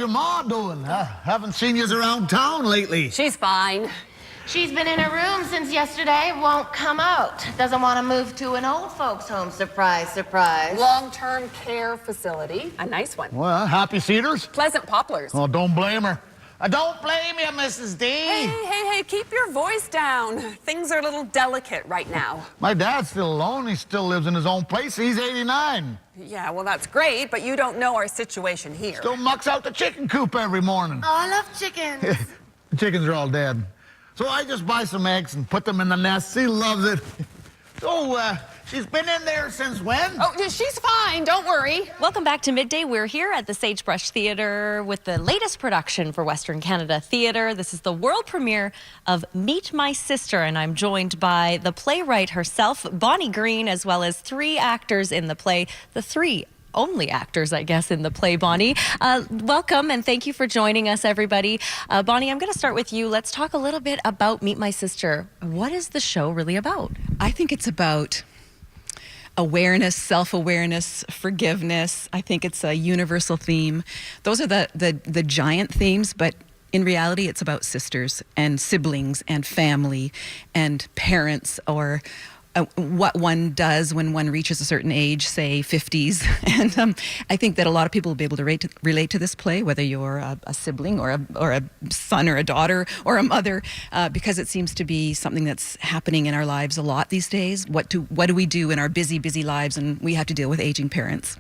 your ma doing? Haven't seen yous around town lately. She's fine. She's been in her room since yesterday, won't come out. Doesn't want to move to an old folks' home. Surprise, surprise. Long-term care facility. A nice one. Well, happy cedars? Pleasant poplars. Oh, don't blame her. I don't blame you, Mrs. D. Hey, keep your voice down. Things are a little delicate right now. My dad's still alone. He still lives in his own place. He's 89. Yeah, well, that's great, but you don't know our situation here. Still mucks out the chicken coop every morning. Oh, I love chickens. The chickens are all dead. So I just buy some eggs and put them in the nest. She loves it. So, she's been in there since when? Oh, she's fine. Don't worry. Welcome back to Midday. We're here at the Sagebrush Theatre with the latest production for Western Canada Theatre. This is the world premiere of Meet My Sister, and I'm joined by the playwright herself, Bonnie Green, as well as 3 actors in the play. The 3 only actors, I guess, in the play, Bonnie. Welcome, and thank you for joining us, everybody. Bonnie, I'm going to start with you. Let's talk a little bit about Meet My Sister. What is the show really about? I think it's about awareness, self-awareness, forgiveness. I think it's a universal theme. Those are the giant themes, but in reality, it's about sisters and siblings and family and parents, or what one does when one reaches a certain age, say 50s. And I think that a lot of people will be able to relate to this play, whether you're a sibling or a son or a daughter or a mother, because it seems to be something that's happening in our lives a lot these days. What do we do in our busy lives, and we have to deal with aging parents.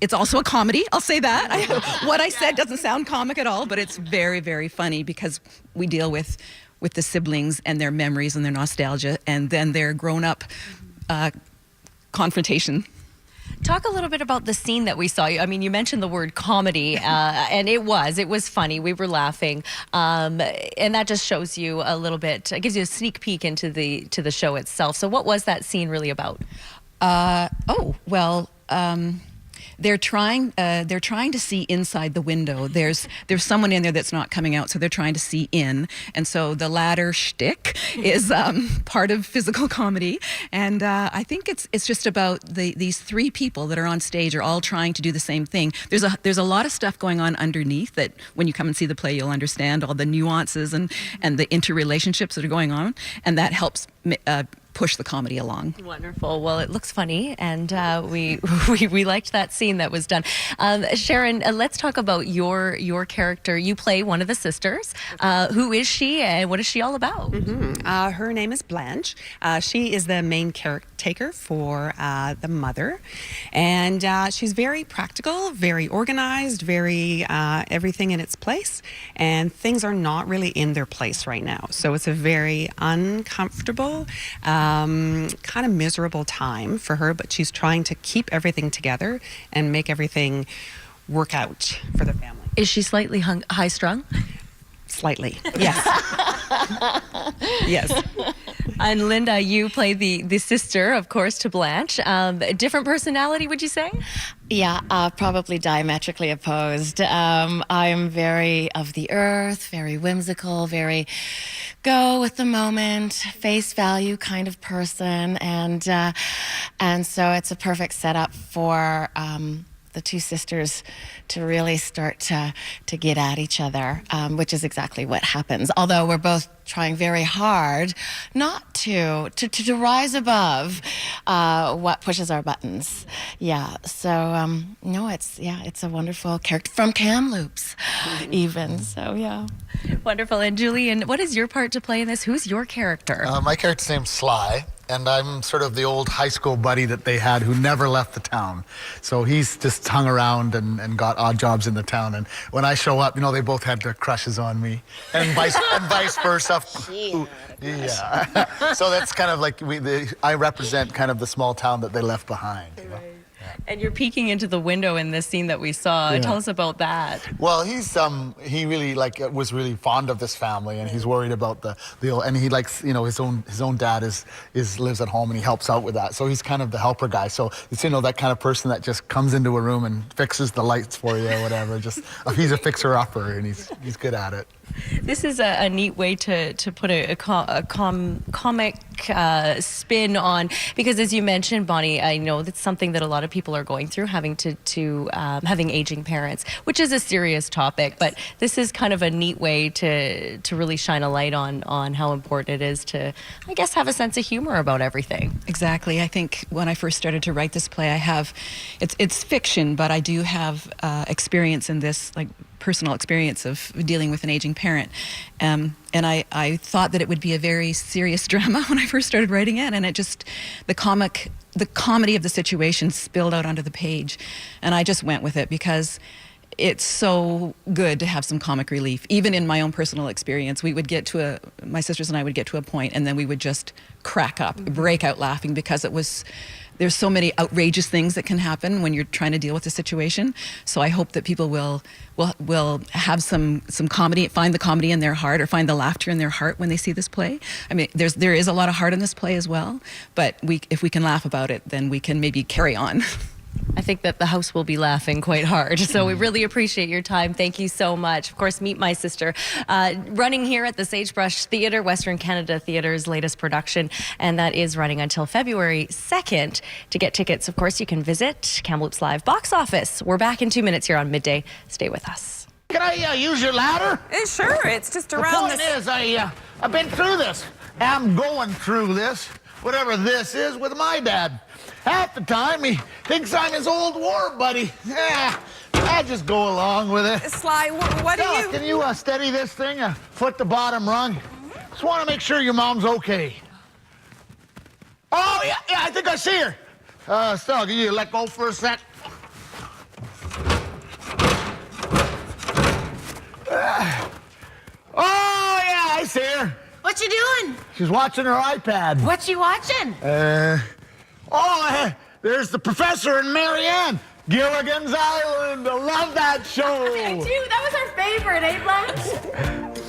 It's also a comedy, I'll say that. What I said doesn't sound comic at all, but it's very, very funny because we deal with the siblings and their memories and their nostalgia, and then their grown-up confrontation. Talk a little bit about the scene that we saw. I mean, you mentioned the word comedy, and it was funny. We were laughing, and that just shows you a little bit. It gives you a sneak peek into the show itself. So, what was that scene really about? They're trying to see inside the window. There's someone in there that's not coming out, so they're trying to see in. And so the ladder shtick is part of physical comedy. And I think it's just about these 3 people that are on stage are all trying to do the same thing. There's a lot of stuff going on underneath that when you come and see the play, you'll understand all the nuances and the interrelationships that are going on, and that helps push the comedy along. Wonderful. Well, it looks funny, and we liked that scene that was done. Sharon, let's talk about your character. You play one of the sisters. Who is she, and what is she all about? Her name is Blanche. She is the main caretaker for the mother, and she's very practical, very organized, very everything in its place, and things are not really in their place right now. So it's a very uncomfortable, kind of miserable time for her, but she's trying to keep everything together and make everything work out for the family. Is she slightly high-strung? Slightly, yes. Yes. And Linda, you play the sister, of course, to Blanche. Different personality, would you say? Yeah, probably diametrically opposed. I'm very of the earth, very whimsical, very go with the moment, face value kind of person, and so it's a perfect setup for the 2 sisters to really start to get at each other, which is exactly what happens. Although we're both trying very hard not to rise above what pushes our buttons. Yeah. So no, it's a wonderful character from Kamloops, even. So yeah. Wonderful. And Julian, what is your part to play in this? Who's your character? My character's name's Sly, and I'm sort of the old high school buddy that they had who never left the town. So he's just hung around and got odd jobs in the town. And when I show up, they both had their crushes on me, and vice versa. Yeah. So that's kind of like I represent kind of the small town that they left behind. Right. And you're peeking into the window in this scene that we saw. Yeah. Tell us about that. Well, he really was really fond of this family, and he's worried about the old, and he likes, his own dad lives at home, and he helps out with that. So he's kind of the helper guy. So it's that kind of person that just comes into a room and fixes the lights for you or whatever. Just he's a fixer upper, and he's good at it. This is a neat way to put a comic spin on, because as you mentioned, Bonnie, I know that's something that a lot of people are going through, having having aging parents, which is a serious topic. But this is kind of a neat way to really shine a light on how important it is to, I guess, have a sense of humor about everything. Exactly. I think when I first started to write this play, it's fiction, but I do have experience in this, like personal experience of dealing with an aging parent. And I thought that it would be a very serious drama when I first started writing it, and the comedy of the situation spilled out onto the page, and I just went with it because it's so good to have some comic relief. Even in my own personal experience, my sisters and I would get to a point, and then we would just crack up, break out laughing, because there's so many outrageous things that can happen when you're trying to deal with a situation. So I hope that people will have some comedy, find the comedy in their heart, or find the laughter in their heart when they see this play. I mean, there is a lot of heart in this play as well, but if we can laugh about it, then we can maybe carry on. I think that the house will be laughing quite hard. So we really appreciate your time. Thank you so much. Of course, Meet My Sister, running here at the Sagebrush Theatre, Western Canada Theatre's latest production, and that is running until February 2nd. To get tickets, of course, you can visit Kamloops Live box office. We're back in 2 minutes here on Midday. Stay with us. Can I use your ladder? Sure, it's just around The point is, I've been through this. I'm going through this, whatever this is, with my dad. Half the time, he thinks I'm his old war buddy. Yeah, I just go along with it. Sly, what are you... Can you steady this thing, foot the bottom rung? Just want to make sure your mom's okay. Oh, yeah, I think I see her. Stella, can you let go for a sec? Oh, yeah, I see her. What you doing? She's watching her iPad. What you watching? There's the professor and Marianne. Gilligan's Island. I love that show. Me too. That was our favorite, eh, Blanche?